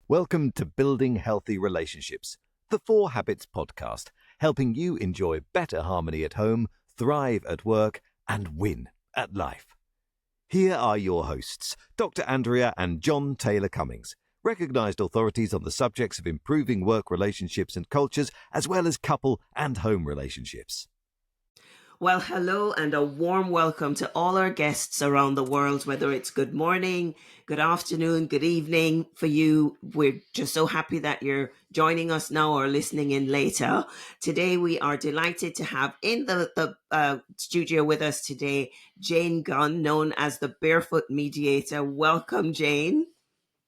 Welcome to Building Healthy Relationships, the 4 Habits podcast, helping you enjoy better harmony at home, thrive at work, and win at life. Here are your hosts, Dr. Andrea and John Taylor-Cummings, recognized authorities on the subjects of improving work relationships and cultures, as well as couple and home relationships. Well, hello and a warm welcome to all our guests around the world, whether it's good morning, good afternoon, good evening for you. We're just so happy that you're joining us now or listening in later. Today, we are delighted to have in the studio with us today, Jane Gunn, known as the Barefoot Mediator. Welcome, Jane.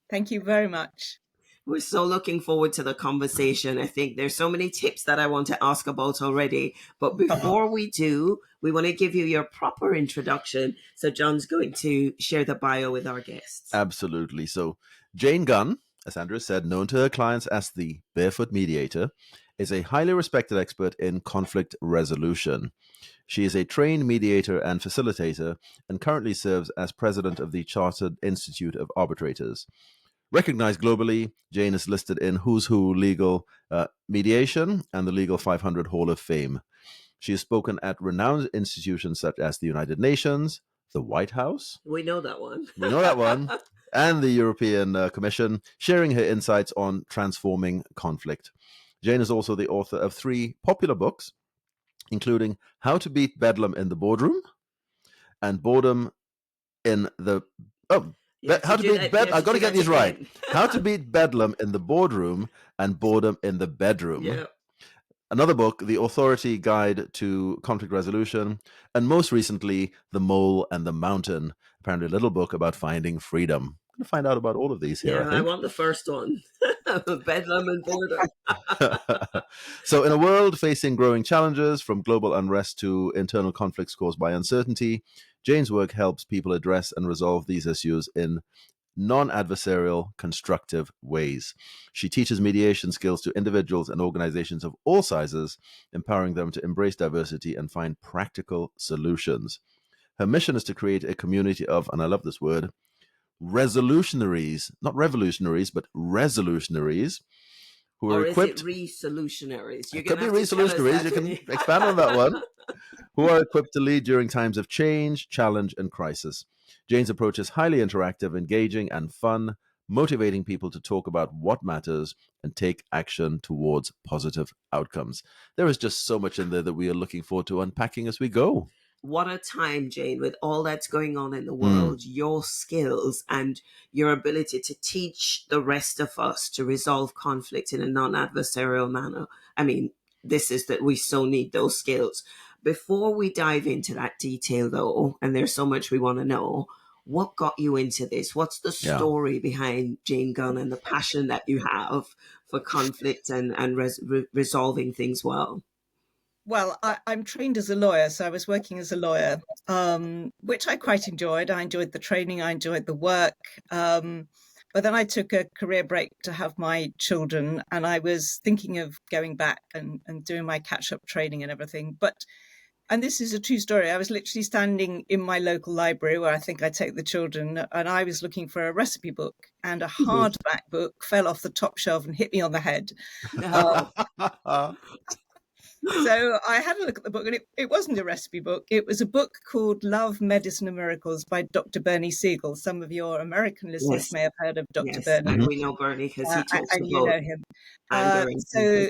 Thank you very much. We're so looking forward to the conversation. I think there's so many tips that I want to ask about already. But before we do, we want to give you your proper introduction. So John's going to share the bio with our guests. Absolutely. So Jane Gunn, as Andrea said, known to her clients as the Barefoot Mediator, is a highly respected expert in conflict resolution. She is a trained mediator and facilitator and currently serves as president of the Chartered Institute of Arbitrators. Recognized globally, Jane is listed in Who's Who Legal Mediation and the Legal 500 Hall of Fame. She has spoken at renowned institutions such as the United Nations, the White House. We know that one. And the European Commission, sharing her insights on transforming conflict. Jane is also the author of 3 popular books, including How to Beat Bedlam in the Boardroom and Boredom in the... I've got to get these right. How to Beat Bedlam in the Boardroom and Boredom in the Bedroom. Yeah. Another book, The Authority Guide to Conflict Resolution, and most recently, The Mole and the Mountain, apparently a little book about finding freedom. I'm going to find out about all of these here. Yeah, I want the first one. Bedlam and boredom. So in a world facing growing challenges, from global unrest to internal conflicts caused by uncertainty, Jane's work helps people address and resolve these issues in non-adversarial, constructive ways. She teaches mediation skills to individuals and organizations of all sizes, empowering them to embrace diversity and find practical solutions. Her mission is to create a community of, and I love this word, resolutionaries, not revolutionaries, but resolutionaries, who are equipped... Or is it resolutionaries? It could be resolutionaries. You can expand on that one. Who are equipped to lead during times of change, challenge, and crisis. Jane's approach is highly interactive, engaging, and fun, motivating people to talk about what matters and take action towards positive outcomes. There is just so much in there that we are looking forward to unpacking as we go. What a time, Jane, with all that's going on in the world, your skills and your ability to teach the rest of us to resolve conflict in a non-adversarial manner. I mean, this is that we so need those skills. Before we dive into that detail, though, and there's so much we want to know, what got you into this? What's the story behind Jane Gunn and the passion that you have for conflict and resolving things well? Well, I'm trained as a lawyer, so I was working as a lawyer, which I quite enjoyed. I enjoyed the training, I enjoyed the work. But then I took a career break to have my children, and I was thinking of going back and doing my catch-up training and everything. And this is a true story. I was literally standing in my local library where I think I take the children, and I was looking for a recipe book, and a hardback book fell off the top shelf and hit me on the head. So I had a look at the book, and it wasn't a recipe book. It was a book called Love, Medicine and Miracles by Dr. Bernie Siegel. Some of your American listeners may have heard of Dr. Bernie. And we know Bernie because he talks and you know him. So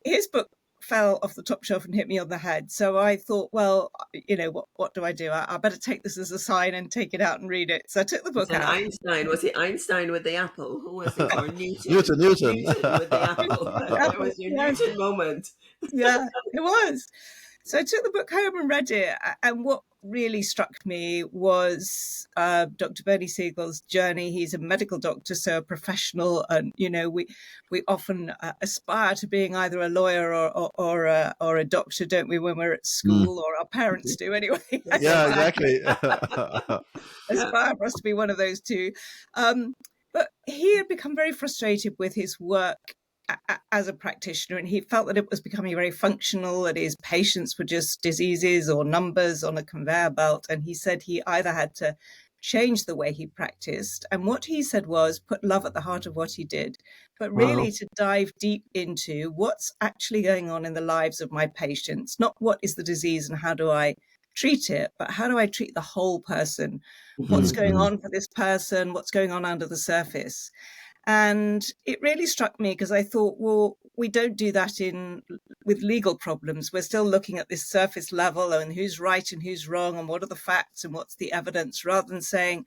his book fell off the top shelf and hit me on the head. So I thought, well, you know, what do? I better take this as a sign and take it out and read it. So I took the book out. Was it Einstein with the apple? Who was it? Or Newton? Newton with the apple. That was your Newton moment. Yeah, it was. So I took the book home and read it. And what really struck me was Dr. Bernie Siegel's journey. He's a medical doctor, so a professional. And, you know, we often aspire to being either a lawyer or a doctor, don't we, when we're at school, or our parents do anyway. Yeah, exactly. Aspire for us to be one of those two. But he had become very frustrated with his work as a practitioner, and he felt that it was becoming very functional, that his patients were just diseases or numbers on a conveyor belt. And he said he either had to change the way he practiced. And what he said was put love at the heart of what he did, but Wow. really to dive deep into what's actually going on in the lives of my patients, not what is the disease and how do I treat it, but how do I treat the whole person? What's going on for this person? What's going on under the surface? And it really struck me because I thought, well, we don't do that with legal problems. We're still looking at this surface level and who's right and who's wrong and what are the facts and what's the evidence, rather than saying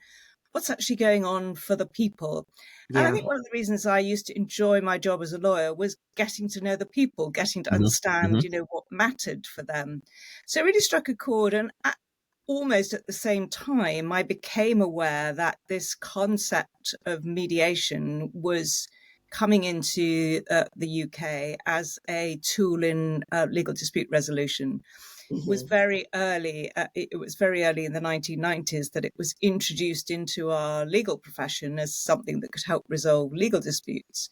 what's actually going on for the people. And I think one of the reasons I used to enjoy my job as a lawyer was getting to know the people, getting to understand, what mattered for them. So it really struck a chord. And almost at the same time, I became aware that this concept of mediation was coming into the UK as a tool in legal dispute resolution. It was very early. It was very early in the 1990s that it was introduced into our legal profession as something that could help resolve legal disputes.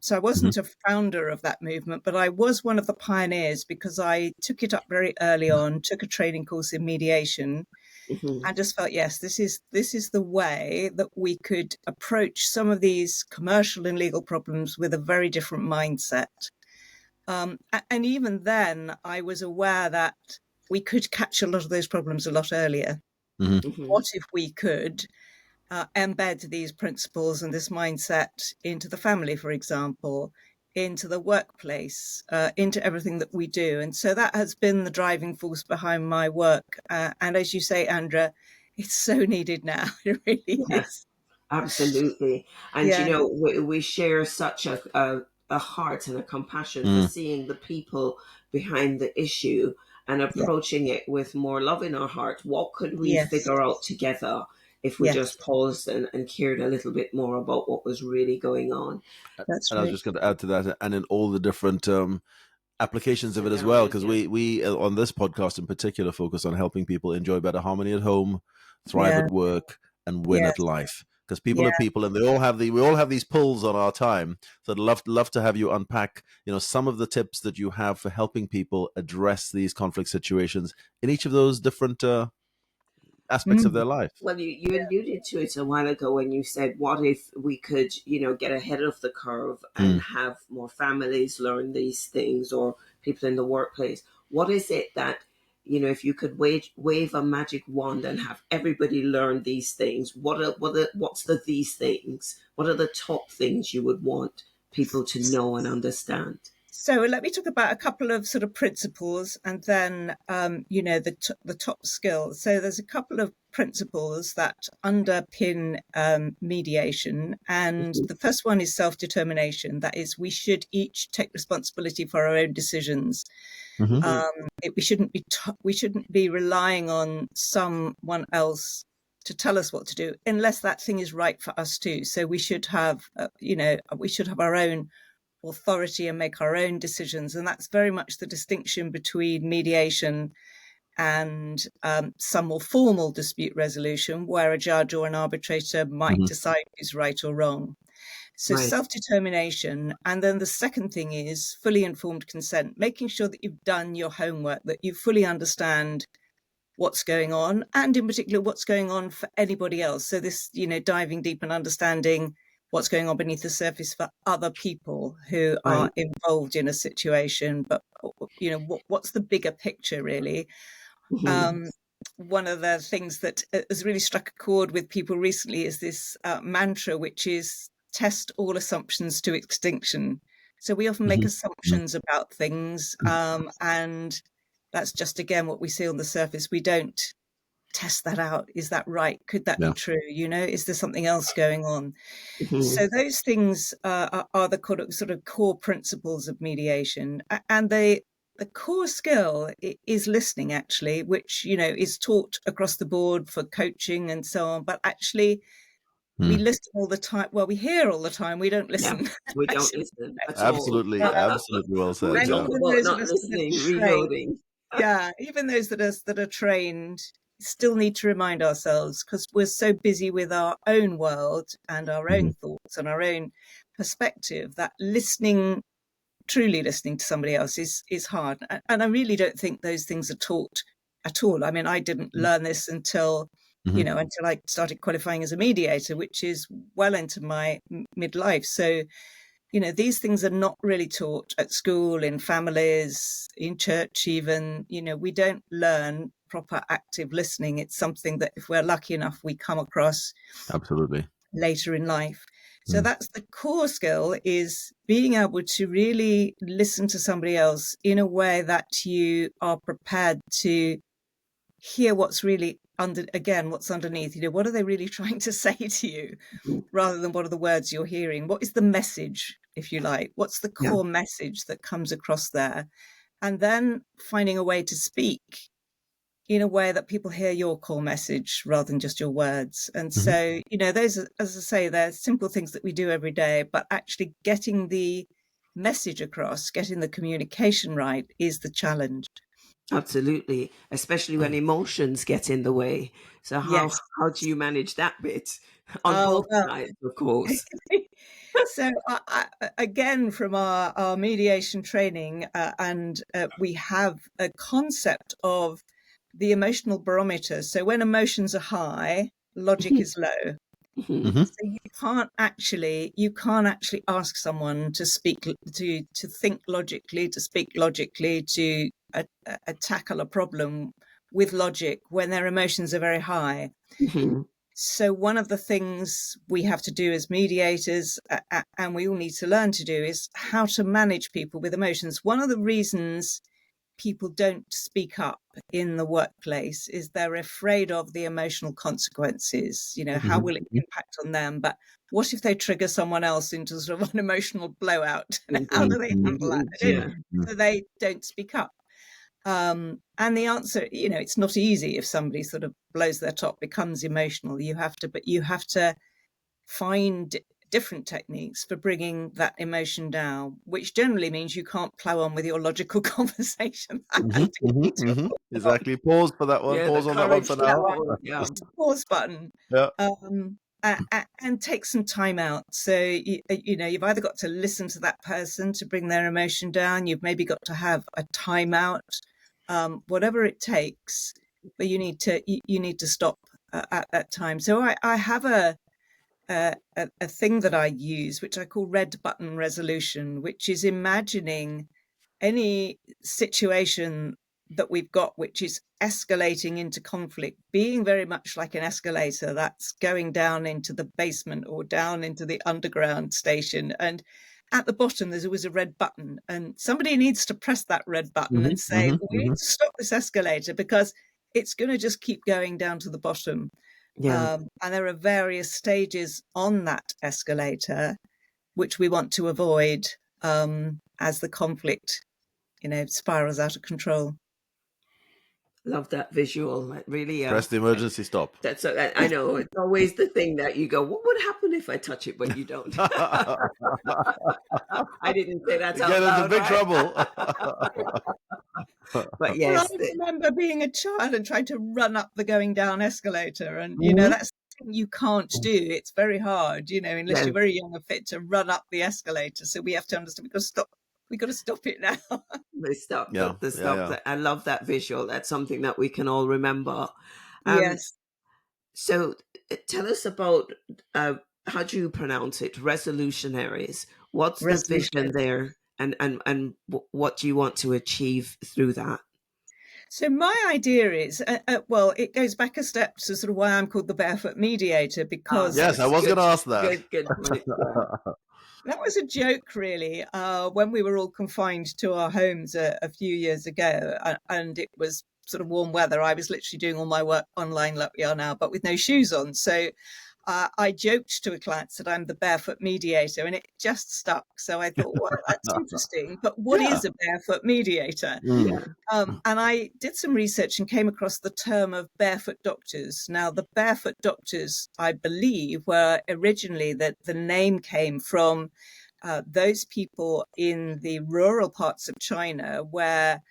So I wasn't a founder of that movement, but I was one of the pioneers because I took it up very early on, took a training course in mediation, and just felt, yes, this is the way that we could approach some of these commercial and legal problems with a very different mindset. And even then, I was aware that we could catch a lot of those problems a lot earlier. What if we could embed these principles and this mindset into the family, for example, into the workplace, into everything that we do? And so that has been the driving force behind my work. And as you say, Andrea, it's so needed now. It really is. Absolutely. And, we share such a heart and a compassion for seeing the people behind the issue and approaching it with more love in our heart. What could we figure out together if we just paused and cared a little bit more about what was really going on? That's And I was right. just going to add to that, and in all the different applications of it as well, because we on this podcast in particular focus on helping people enjoy better harmony at home, thrive at work, and win at life. Because people are people, and we all have these pulls on our time. So I'd love to have you unpack, some of the tips that you have for helping people address these conflict situations in each of those different aspects of their life. Well, you alluded to it a while ago when you said, what if we could, get ahead of the curve and have more families learn these things, or people in the workplace? What is it that, if you could wave a magic wand and have everybody learn these things, what's these things? What are the top things you would want people to know and understand? So let me talk about a couple of sort of principles and then, the top skills. So there's a couple of principles that underpin mediation. And the first one is self-determination. That is, we should each take responsibility for our own decisions. We shouldn't be relying on someone else to tell us what to do, unless that thing is right for us too. So we should have, our own authority and make our own decisions. And that's very much the distinction between mediation and some more formal dispute resolution, where a judge or an arbitrator might decide who's right or wrong. So self-determination. And then the second thing is fully informed consent, making sure that you've done your homework, that you fully understand what's going on, and in particular, what's going on for anybody else. So this, diving deep and understanding what's going on beneath the surface for other people who are involved in a situation. But, what's the bigger picture, really? One of the things that has really struck a chord with people recently is this mantra, which is test all assumptions to extinction. So we often make assumptions about things, and that's just, again, what we see on the surface. We don't test that out. Is that right? Could that be true? Is there something else going on? So those things are the sort of core principles of mediation. And the core skill is listening, actually, which, is taught across the board for coaching and so on. But actually, we listen all the time. Well, we hear all the time. We don't listen. We don't listen at Absolutely well said. We talk about not listening, reloading. Even those that are trained still need to remind ourselves, because we're so busy with our own world and our own thoughts and our own perspective, that truly listening to somebody else is hard. And I really don't think those things are taught at all. I mean, I didn't learn this until you know, until I started qualifying as a mediator, which is well into my midlife. So, you know, these things are not really taught at school, in families, in church even. You know, we don't learn proper active listening. It's something that, if we're lucky enough, we come across Absolutely. later in life. So that's the core skill, is being able to really listen to somebody else in a way that you are prepared to hear what's really what's underneath. You know, what are they really trying to say to you, rather than what are the words you're hearing? What is the message, if you like? What's the core message that comes across there? And then finding a way to speak in a way that people hear your core message rather than just your words. And so, you know, those are, as I say, they're simple things that we do every day, but actually getting the message across, getting the communication right, is the challenge. Absolutely, especially when emotions get in the way. So how do you manage that bit on both sides, of course? So again, from our mediation training, we have a concept of the emotional barometer. So when emotions are high, logic is low. So you can't actually ask someone to speak, to think logically, to speak logically, to tackle a problem with logic when their emotions are very high. So one of the things we have to do as mediators, and we all need to learn to do, is how to manage people with emotions. One of the reasons people don't speak up in the workplace is they're afraid of the emotional consequences. You know, how will it impact on them? But what if they trigger someone else into sort of an emotional blowout? How do they handle that? So they don't speak up. And the answer, you know, it's not easy if somebody sort of blows their top, becomes emotional. You have to find different techniques for bringing that emotion down, which generally means you can't plow on with your logical conversation. Exactly. Pause for that one. Pause on that one for now. Pause button. And take some time out. So, you know, you've either got to listen to that person to bring their emotion down. You've maybe got to have a timeout, whatever it takes. But you need to stop at that time. So I have a thing that I use, which I call red button resolution, which is imagining any situation that we've got which is escalating into conflict, being very much like an escalator that's going down into the basement or down into the underground station. And at the bottom, there's always a red button, and somebody needs to press that red button and say, we need to stop this escalator because it's going to just keep going down to the bottom. And there are various stages on that escalator which we want to avoid as the conflict, you know, spirals out of control. Love that visual. Really, press the emergency stop. That's I know it's always the thing that you go, what would happen if I touch it, but you don't. I didn't say that out loud. Get into big trouble. But yes, I remember being a child and trying to run up the going down escalator, and you know, that's something you can't do. It's very hard, you know, unless you're very young and fit, to run up the escalator. So we have to understand we got to stop it now. Stop. I love that visual. That's something that we can all remember. Yes. So tell us about how do you pronounce it? Resolutionaries. What's the vision there, and what do you want to achieve through that? So my idea is, well, it goes back a step to sort of why I'm called the Barefoot Mediator, because yes, I was going to ask that. Good. That was a joke, really, when we were all confined to our homes a few years ago, and it was sort of warm weather. I was literally doing all my work online like we are now, but with no shoes on. So I joked to a client that I'm the Barefoot Mediator, and it just stuck. So I thought, well, that's interesting. But what is a Barefoot Mediator? And I did some research and came across the term of barefoot doctors. Now, the barefoot doctors, I believe, were originally that the name came from those people in the rural parts of China where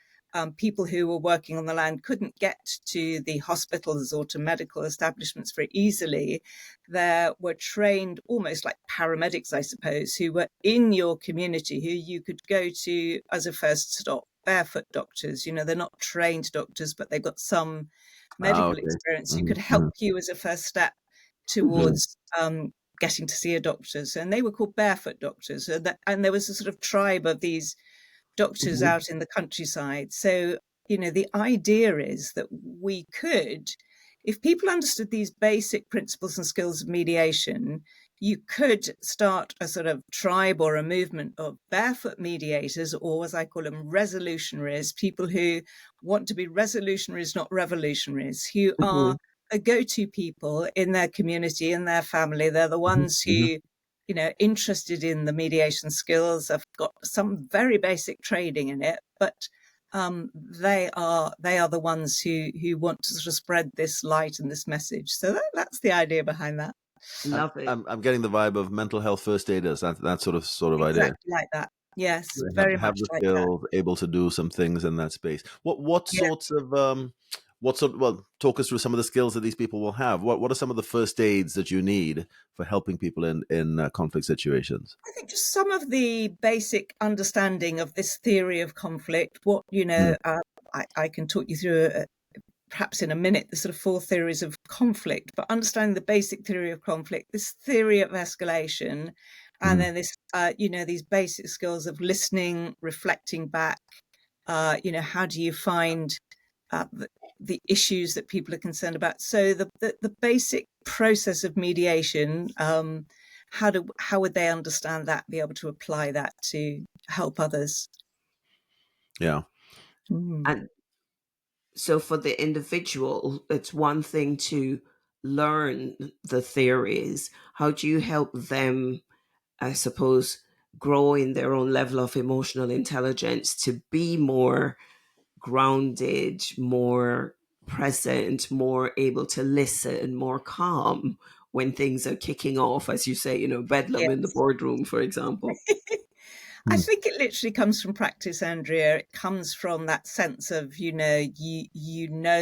people who were working on the land couldn't get to the hospitals or to medical establishments very easily. There were trained almost like paramedics, I suppose, who were in your community, who you could go to as a first stop. barefoot doctors. They're not trained doctors, but they've got some medical Okay. experience who Mhm, could help mhm. you as a first step towards getting to see a doctor. And they were called barefoot doctors. And there was a sort of tribe of these doctors out in the countryside. So, the idea is that we could, if people understood these basic principles and skills of mediation, you could start a sort of tribe or a movement of barefoot mediators, or as I call them, resolutionaries, people who want to be resolutionaries, not revolutionaries, who are a go-to people in their community, in their family. They're the ones who, interested in the mediation skills, have got some very basic training in it, but they are the ones who want to sort of spread this light and this message. So that's the idea behind that. Love it. I'm getting the vibe of mental health first aiders. That sort of idea. Exactly like that. Yes, They very have much the like that. skills, able to do some things in that space. What Yeah. sorts of well, talk us through some of the skills that these people will have. What are some of the first aids that you need for helping people in conflict situations? I think just some of the basic understanding of this theory of conflict. What I can talk you through perhaps in a minute, the sort of 4 theories of conflict, but understanding the basic theory of conflict, this theory of escalation, and then this, these basic skills of listening, reflecting back. How do you find the issues that people are concerned about? So the basic process of mediation, how would they understand that, be able to apply that to help others? Yeah. And so for the individual, it's one thing to learn the theories. How do you help them, I suppose, grow in their own level of emotional intelligence to be more grounded, more present, more able to listen, more calm when things are kicking off, as you say, bedlam in the Yes. boardroom, for example? I think it literally comes from practice, Andrea. It comes from that sense of, you know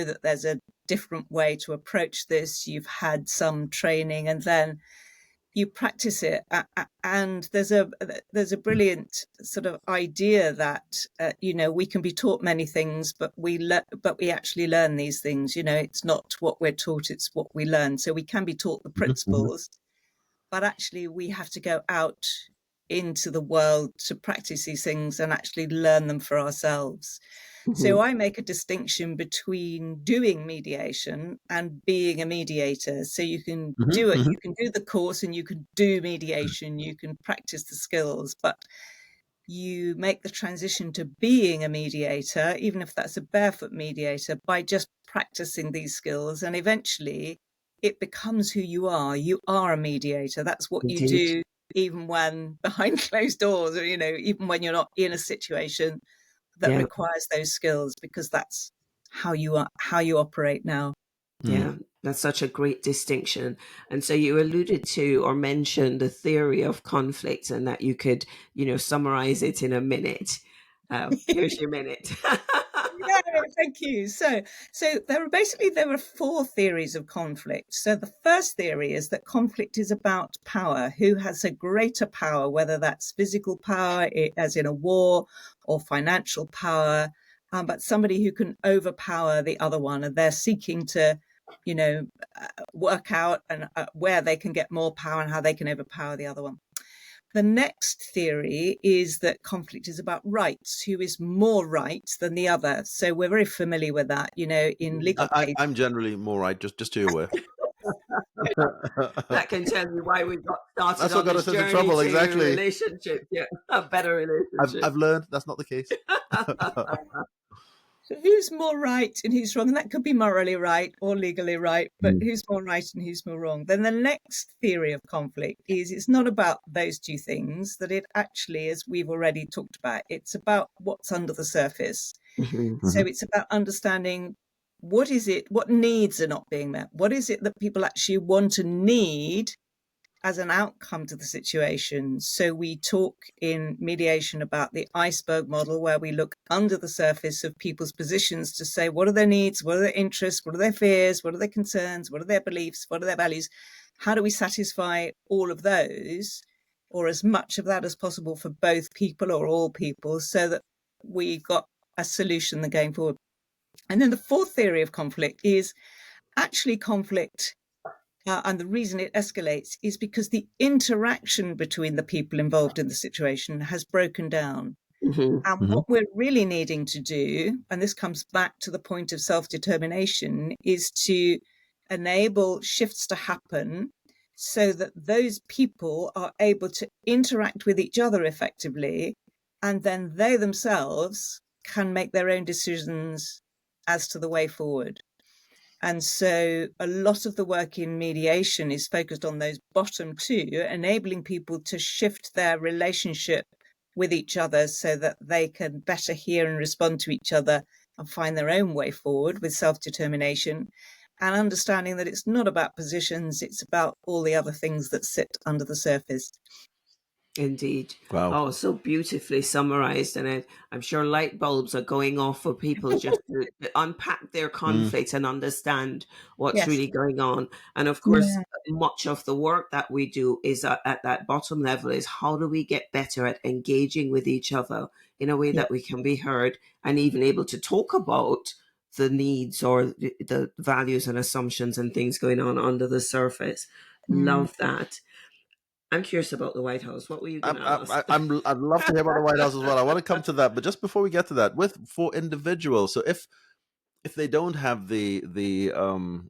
that there's a different way to approach this. You've had some training, and then you practice it. And there's a brilliant sort of idea that we can be taught many things, but we actually learn these things. It's not what we're taught; it's what we learn. So we can be taught the principles, but actually we have to go out into the world to practice these things and actually learn them for ourselves. So I make a distinction between doing mediation and being a mediator. So you can do it, you can do the course and you can do mediation, you can practice the skills, but you make the transition to being a mediator, even if that's a barefoot mediator, by just practicing these skills. And eventually it becomes who you are. You are a mediator. That's what you do, even when behind closed doors, or, even when you're not in a situation that requires those skills, because that's how you operate now. Yeah, that's such a great distinction. And so you alluded to or mentioned the theory of conflict, and that you could, summarize it in a minute. Here's your minute. Yeah, thank you. So there are 4 theories of conflict. So the first theory is that conflict is about power. Who has a greater power, whether that's physical power, as in a war, or financial power, but somebody who can overpower the other one, and they're seeking to, work out and where they can get more power and how they can overpower the other one. The next theory is that conflict is about rights. Who is more right than the other? So we're very familiar with that, in legal cases. I'm generally more right, just so you're aware. That can tell you why we got started That's what on got this us into journey trouble, to exactly. relationship. Yeah, a better relationship. I've learned that's not the case. So who's more right and who's wrong? And that could be morally right or legally right, but who's more right and who's more wrong? Then the next theory of conflict is it's not about those 2 things, that it actually, as we've already talked about, it's about what's under the surface. So it's about understanding what needs are not being met? What is it that people actually want to need as an outcome to the situation? So we talk in mediation about the iceberg model, where we look under the surface of people's positions to say, what are their needs? What are their interests? What are their fears? What are their concerns? What are their beliefs? What are their values? How do we satisfy all of those, or as much of that as possible, for both people or all people, so that we've got a solution than going forward. And then the fourth theory of conflict is actually conflict, and the reason it escalates is because the interaction between the people involved in the situation has broken down. And what we're really needing to do, and this comes back to the point of self-determination, is to enable shifts to happen so that those people are able to interact with each other effectively, and then they themselves can make their own decisions as to the way forward. And so a lot of the work in mediation is focused on those bottom two, enabling people to shift their relationship with each other so that they can better hear and respond to each other and find their own way forward with self-determination, and understanding that it's not about positions, it's about all the other things that sit under the surface. Indeed. Wow. Oh, so beautifully summarized. And I'm sure light bulbs are going off for people just to unpack their conflicts and understand what's really going on. And of course, much of the work that we do is at that bottom level is how do we get better at engaging with each other in a way that we can be heard and even able to talk about the needs or the values and assumptions and things going on under the surface. Love that. I'm curious about the White House. What were you going to ask? I'd love to hear about the White House as well. I want to come to that, but just before we get to that, for individuals, so if they don't have the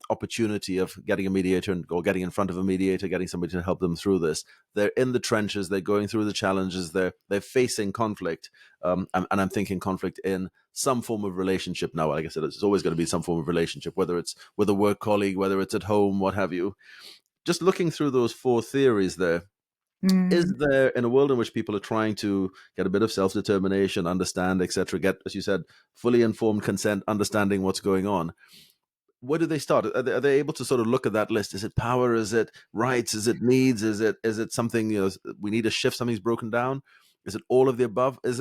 opportunity of getting a mediator or getting in front of a mediator, getting somebody to help them through this, they're in the trenches, they're going through the challenges, they're facing conflict, and I'm thinking conflict in some form of relationship. Now, like I said, it's always going to be some form of relationship, whether it's with a work colleague, whether it's at home, what have you. Just looking through those four theories there, is there, in a world in which people are trying to get a bit of self-determination, understand, etc., get, as you said, fully informed consent, understanding what's going on, where do they start? Are they able to sort of look at that list? Is it power? Is it rights? Is it needs? Is it something, we need a shift, something's broken down? Is it all of the above? Is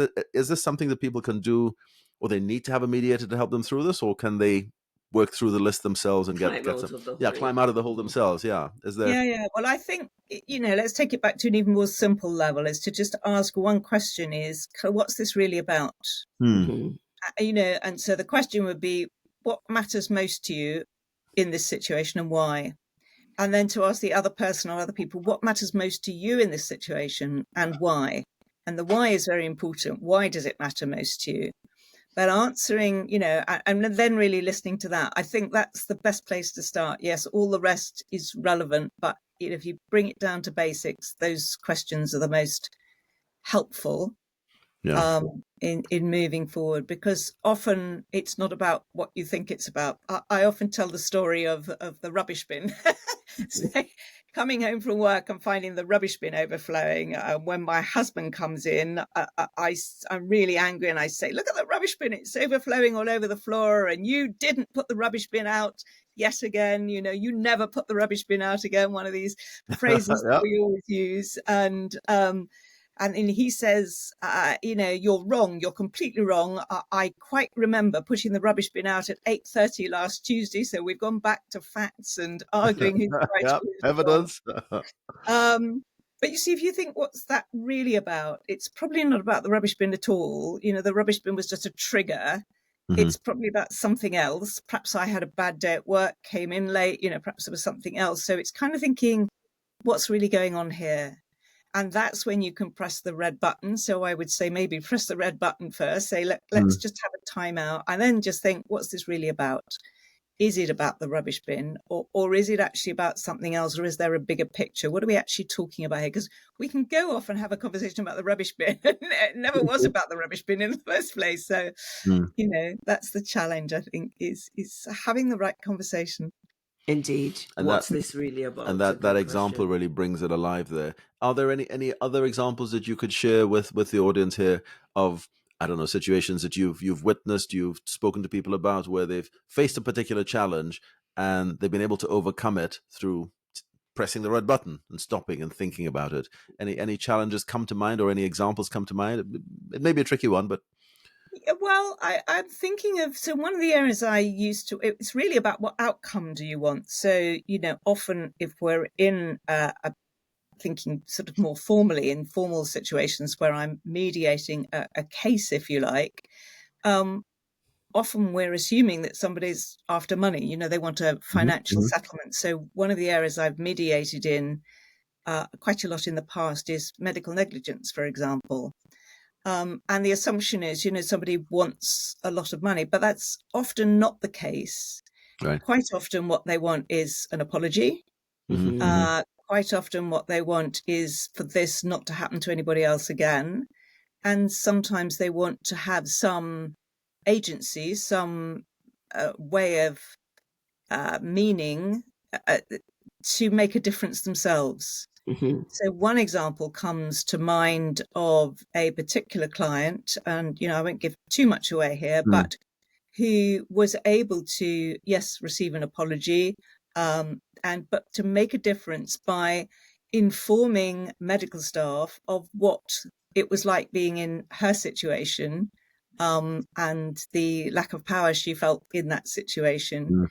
this something that people can do, or they need to have a mediator to help them through this, or can they work through the list themselves and climb out of the hole themselves? Is there? Well, I think, let's take it back to an even more simple level, is to just ask one question: is what's this really about? And so the question would be, what matters most to you in this situation and why? And then to ask the other person or other people, what matters most to you in this situation and why? And the why is very important. Why does it matter most to you? But answering, and then really listening to that, I think that's the best place to start. Yes, all the rest is relevant, but if you bring it down to basics, those questions are the most helpful in moving forward, because often it's not about what you think it's about. I often tell the story of the rubbish bin. So, coming home from work and finding the rubbish bin overflowing. When my husband comes in, I'm really angry and I say, look at the rubbish bin, it's overflowing all over the floor and you didn't put the rubbish bin out yet again. You never put the rubbish bin out again. One of these phrases that we always use. And he says, you're wrong. You're completely wrong. I quite remember putting the rubbish bin out at 8:30 last Tuesday. So we've gone back to facts and arguing who's right. Evidence. But you see, if you think, what's that really about? It's probably not about the rubbish bin at all. The rubbish bin was just a trigger. It's probably about something else. Perhaps I had a bad day at work, came in late, perhaps there was something else. So it's kind of thinking, what's really going on here? And that's when you can press the red button. So I would say maybe press the red button first, say, let's just have a timeout, and then just think, what's this really about? Is it about the rubbish bin, or is it actually about something else, or is there a bigger picture? What are we actually talking about here? Because we can go off and have a conversation about the rubbish bin. It never was about the rubbish bin in the first place. So, that's the challenge, I think, is having the right conversation. Indeed. And what's this really about? And that example really brings it alive there. Are there any other examples that you could share with the audience here of, I don't know, situations that you've witnessed, you've spoken to people about, where they've faced a particular challenge and they've been able to overcome it through pressing the red button and stopping and thinking about it? Any challenges come to mind, or any examples come to mind? It may be a tricky one, but... Well, I'm thinking of, so one of the areas I used to, it's really about what outcome do you want? So, often if we're in thinking sort of more formally in formal situations where I'm mediating a case, if you like, often we're assuming that somebody's after money. They want a financial settlement. So one of the areas I've mediated in quite a lot in the past is medical negligence, for example. And the assumption is, somebody wants a lot of money, but that's often not the case. Right. Quite often what they want is an apology. Quite often what they want is for this not to happen to anybody else again. And sometimes they want to have some agency, some way of meaning to make a difference themselves. So one example comes to mind of a particular client, and I won't give too much away here, but who was able to, yes, receive an apology, but to make a difference by informing medical staff of what it was like being in her situation, and the lack of power she felt in that situation.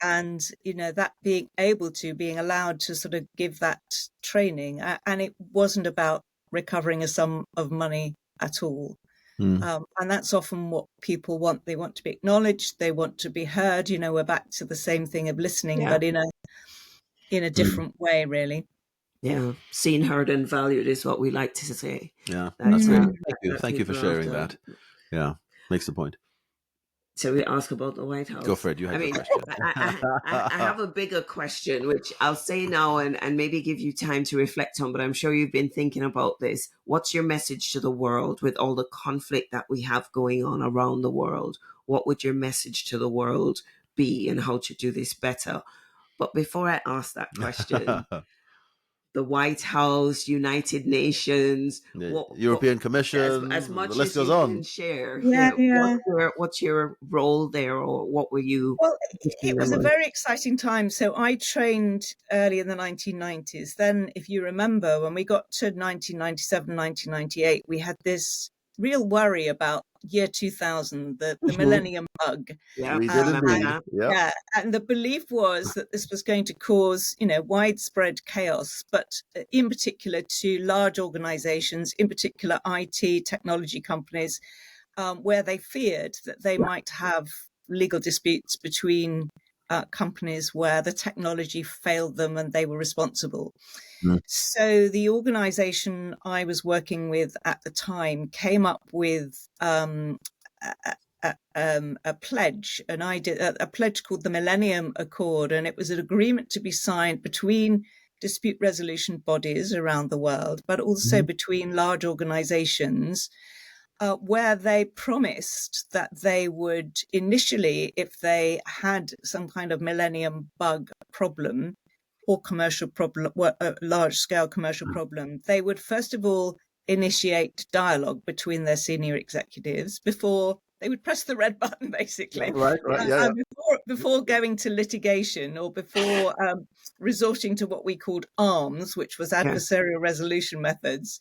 And, that being allowed to sort of give that training. And it wasn't about recovering a sum of money at all. And that's often what people want. They want to be acknowledged. They want to be heard. We're back to the same thing of listening, but in a different way, really. Yeah. Seen, heard, and valued is what we like to say. Yeah, that's great. Thank you. Thank you for sharing that. Yeah, makes the point. Shall we ask about the White House? Go for it. You have your question. I have a bigger question, which I'll say now and maybe give you time to reflect on, but I'm sure you've been thinking about this. What's your message to the world with all the conflict that we have going on around the world? What would your message to the world be, and how to do this better? But before I ask that question, the White House, United Nations, European Commission, as much the list as goes you on. can share. Yeah. What's your role there, or what were you? Well, it was a very exciting time. So I trained early in the 1990s. Then, if you remember, when we got to 1997, 1998, we had this real worry about year 2000, the millennium bug. Yeah, we did indeed. Yeah, and the belief was that this was going to cause, widespread chaos, but in particular to large organizations, in particular IT technology companies, where they feared that they might have legal disputes between companies where the technology failed them and they were responsible. So the organization I was working with at the time came up with a pledge, a pledge called the Millennium Accord, and it was an agreement to be signed between dispute resolution bodies around the world, but also between large organizations, where they promised that they would initially, if they had some kind of millennium bug problem or commercial problem, large-scale commercial problem, they would first of all initiate dialogue between their senior executives before they would press the red button, basically. Right. Before going to litigation, or before resorting to what we called ARMS, which was adversarial resolution methods.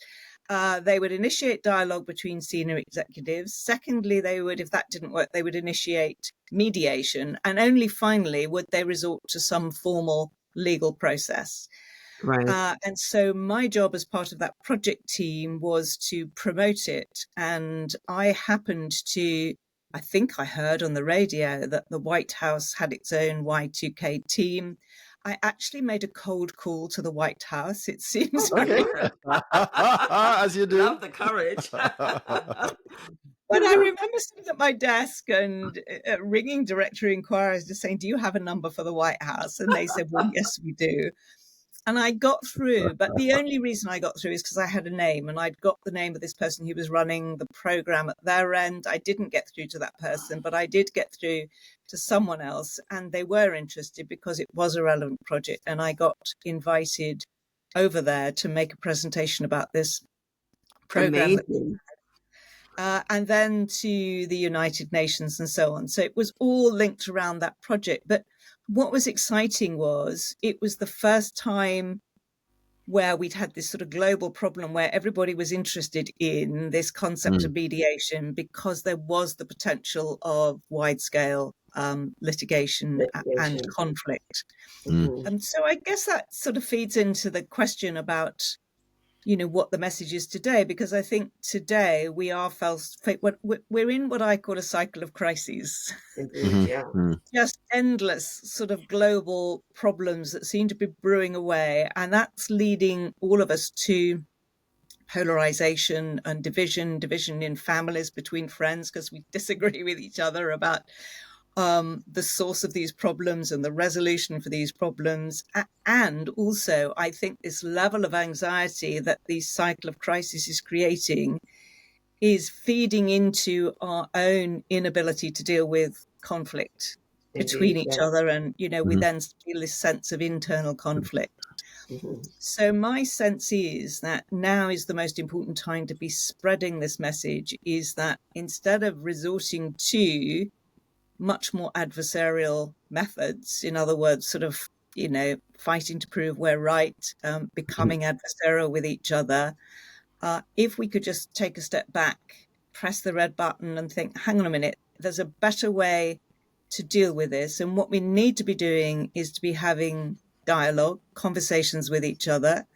They would initiate dialogue between senior executives. Secondly, if that didn't work, they would initiate mediation. And only finally would they resort to some formal legal process. Right. And so my job as part of that project team was to promote it. And I happened to, I think I heard on the radio that the White House had its own Y2K team. I actually made a cold call to the White House. It seems as you do. Love the courage. But I remember sitting at my desk and ringing directory inquiries, just saying, "Do you have a number for the White House?" And they said, "Well, yes, we do." And I got through, but the only reason I got through is because I had a name, and I'd got the name of this person who was running the program at their end. I didn't get through to that person, but I did get through to someone else, and they were interested because it was a relevant project, and I got invited over there to make a presentation about this program. And then to the United Nations and so on. So it was all linked around that project. But what was exciting was it was the first time where we'd had this sort of global problem where everybody was interested in this concept of mediation, because there was the potential of wide-scale litigation and conflict. And so I guess that sort of feeds into the question about what the message is today, because I think today we're in what I call a cycle of crises. Indeed, yeah. Just endless sort of global problems that seem to be brewing away, and that's leading all of us to polarization and division in families, between friends, because we disagree with each other about the source of these problems and the resolution for these problems. And also, I think this level of anxiety that the cycle of crisis is creating is feeding into our own inability to deal with conflict between each other. And, we then feel this sense of internal conflict. So my sense is that now is the most important time to be spreading this message, is that instead of resorting to much more adversarial methods, in other words, sort of, fighting to prove we're right, becoming adversarial with each other, if we could just take a step back, press the red button and think, hang on a minute, there's a better way to deal with this. And what we need to be doing is to be having dialogue, conversations with each other,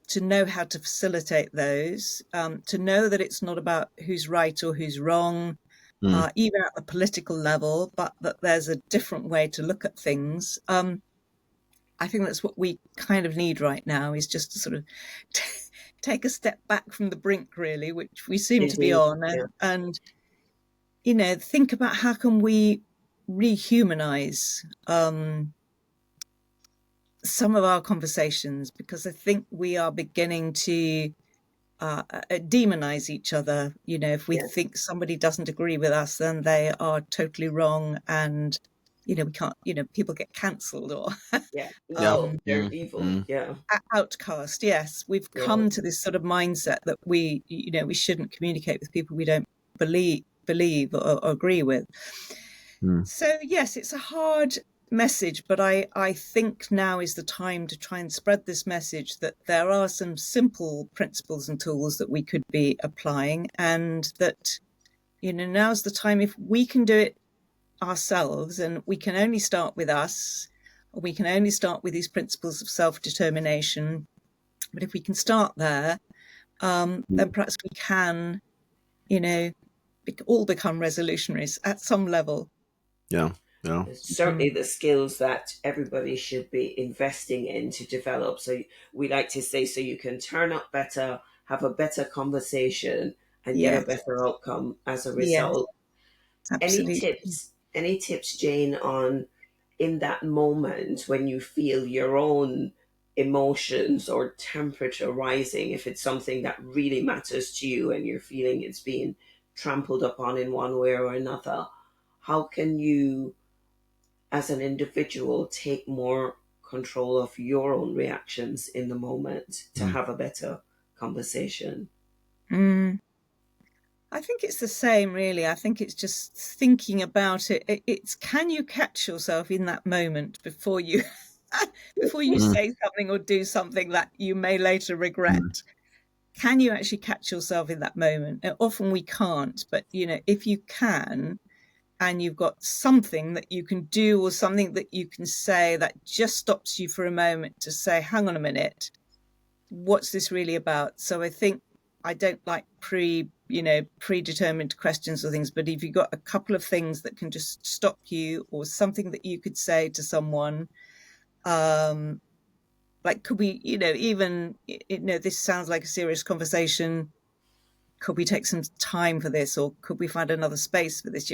to know how to facilitate those, to know that it's not about who's right or who's wrong, even at the political level, but that there's a different way to look at things. I think that's what we kind of need right now, is just to sort of take a step back from the brink, really, which we seem to be on, and think about how can we rehumanize some of our conversations, because I think we are beginning to demonize each other. If we think somebody doesn't agree with us, then they are totally wrong, and we can't. People get cancelled or they're evil. Outcast. Yes, we've come to this sort of mindset that we shouldn't communicate with people we don't believe or agree with. So yes, it's a hard message, but I think now is the time to try and spread this message that there are some simple principles and tools that we could be applying, and that now's the time. If we can do it ourselves, and we can only start with us, or we can only start with these principles of self-determination, but if we can start there, then perhaps we can all become resolutionaries at some level. Certainly the skills that everybody should be investing in to develop. So we like to say, so you can turn up better, have a better conversation, and get a better outcome as a result. Absolutely. Any tips, Jane, on in that moment when you feel your own emotions or temperature rising, if it's something that really matters to you and you're feeling it's being trampled upon in one way or another, how can you as an individual take more control of your own reactions in the moment to have a better conversation? I think it's the same, really. I think it's just thinking about it. It's can you catch yourself in that moment before you say something or do something that you may later regret? Can you actually catch yourself in that moment? And often we can't, but if you can, and you've got something that you can do or something that you can say that just stops you for a moment to say, hang on a minute, what's this really about? So I think I don't like predetermined questions or things, but if you've got a couple of things that can just stop you, or something that you could say to someone, like, could we, even, this sounds like a serious conversation. Could we take some time for this, or could we find another space for this?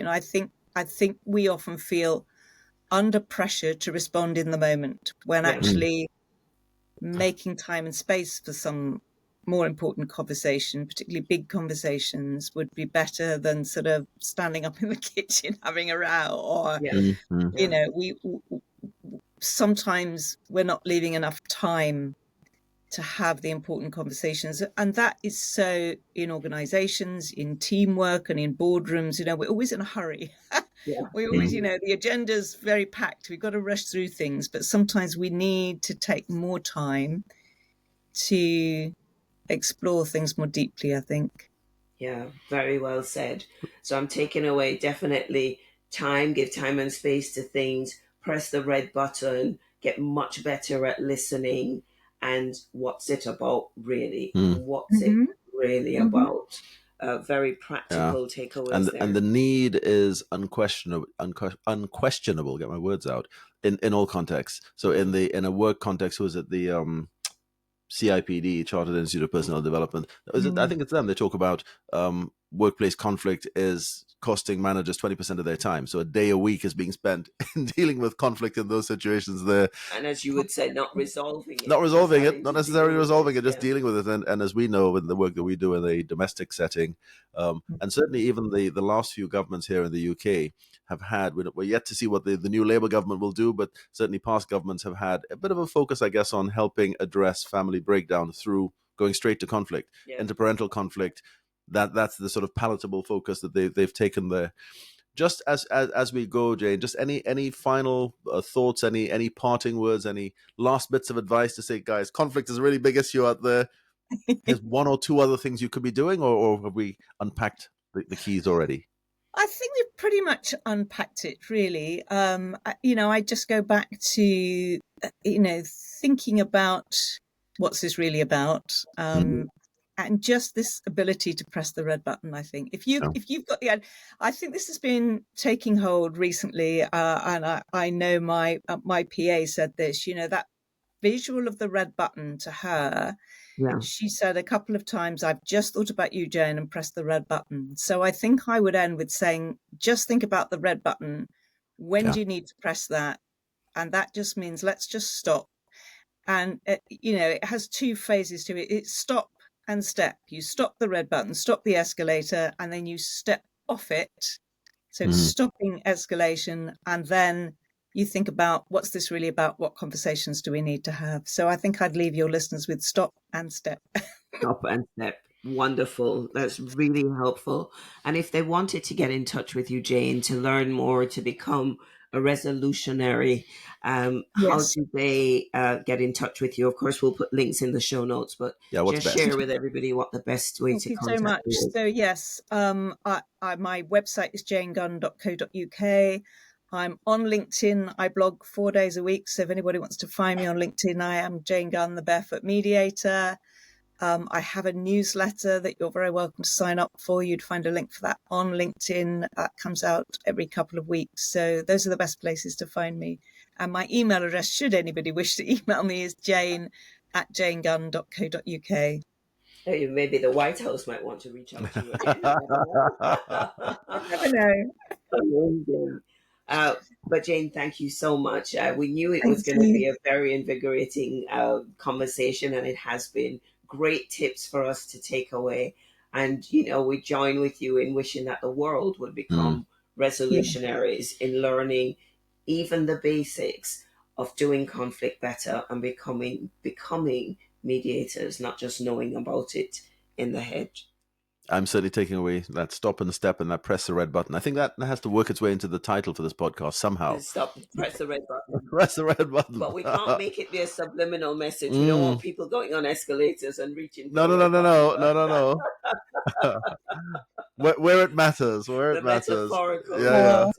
I think we often feel under pressure to respond in the moment, when actually making time and space for some more important conversation, particularly big conversations, would be better than sort of standing up in the kitchen having a row, or we sometimes we're not leaving enough time to have the important conversations. And that is so in organizations, in teamwork, and in boardrooms. We're always in a hurry. We always, the agenda's very packed. We've got to rush through things, but sometimes we need to take more time to explore things more deeply, I think. Yeah, very well said. So I'm taking away definitely time, give time and space to things, press the red button, get much better at listening, and what's it about really? Mm. What's it really Mhm. about? Very practical takeaways there. And the need is unquestionable. Get my words out in all contexts. So in a work context, who is it? The CIPD, Chartered Institute of Personnel Development. I think it's them. They talk about workplace conflict is costing managers 20% of their time. So a day a week is being spent in dealing with conflict in those situations there. And as you would say, not resolving it. Not necessarily resolving it, just yeah. dealing with it. And as we know in the work that we do in a domestic setting, and certainly even the last few governments here in the UK have had, we're yet to see what the new Labour government will do, but certainly past governments have had a bit of a focus, I guess, on helping address family breakdown through going straight to conflict, interparental conflict. That's the sort of palatable focus that they've taken there. Just as we go, Jane, just any final thoughts, any parting words, any last bits of advice to say, guys, conflict is a really big issue out there. Here's one or two other things you could be doing, or have we unpacked the keys already? I think we've pretty much unpacked it, really. I just go back to, thinking about what's this really about, and just this ability to press the red button. I think if you've got I think this has been taking hold recently, and I know my PA said this. That visual of the red button to her. Yeah. She said a couple of times, I've just thought about you, Jane, and pressed the red button. So I think I would end with saying, just think about the red button. When do you need to press that? And that just means let's just stop. And, it has two phases to it. It's stop and step. You stop the red button, stop the escalator, and then you step off it. So it's stopping escalation, and then you think about what's this really about? What conversations do we need to have? So I think I'd leave your listeners with stop and step. Stop and step. Wonderful. That's really helpful. And if they wanted to get in touch with you, Jane, to learn more, to become a resolutionary, how do they get in touch with you? Of course, we'll put links in the show notes, but just share with everybody what the best way to contact you. Thank you so much. So yes, my website is janegunn.co.uk. I'm on LinkedIn. I blog 4 days a week. So if anybody wants to find me on LinkedIn, I am Jane Gunn, the Barefoot Mediator. I have a newsletter that you're very welcome to sign up for. You'd find a link for that on LinkedIn. That comes out every couple of weeks. So those are the best places to find me. And my email address, should anybody wish to email me, is jane@janegunn.co.uk. Maybe the White House might want to reach out to you. I never know. Amazing. But Jane, thank you so much. We knew it was going to be a very invigorating conversation, and it has been great tips for us to take away. And, we join with you in wishing that the world would become resolutionaries in learning even the basics of doing conflict better and becoming mediators, not just knowing about it in the head. I'm certainly taking away that stop and step and that press the red button. I think that has to work its way into the title for this podcast somehow. Press the red button. Press the red button. But we can't make it be a subliminal message. We don't want people going on escalators and reaching. No. Where it matters. Where it matters. Metaphorical. Yeah.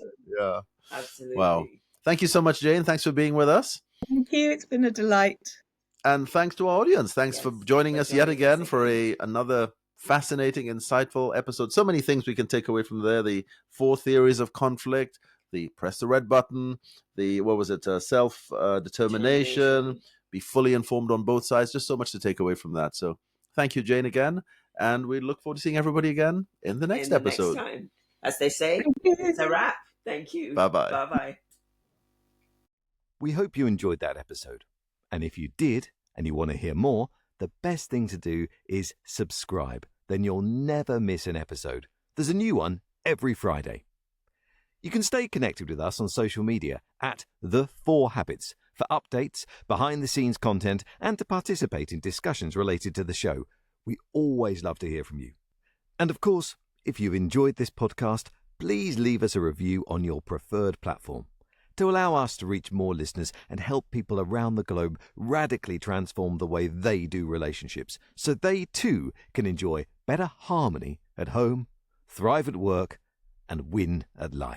Absolutely. Wow. Thank you so much, Jane. Thanks for being with us. Thank you. It's been a delight. And thanks to our audience. Thanks for joining us yet again for another fascinating, insightful episode. So many things we can take away from there. The 4 theories of conflict, the press the red button, the, self-determination, be fully informed on both sides. Just so much to take away from that. So thank you, Jane, again. And we look forward to seeing everybody again in the next episode. Next time. As they say, it's a wrap. Thank you. Bye-bye. Bye-bye. We hope you enjoyed that episode. And if you did, and you want to hear more, the best thing to do is subscribe. Then you'll never miss an episode. There's a new one every Friday. You can stay connected with us on social media at The 4 Habits for updates, behind-the-scenes content, and to participate in discussions related to the show. We always love to hear from you. And of course, if you've enjoyed this podcast, please leave us a review on your preferred platform to allow us to reach more listeners and help people around the globe radically transform the way they do relationships so they too can enjoy better harmony at home, thrive at work, and win at life.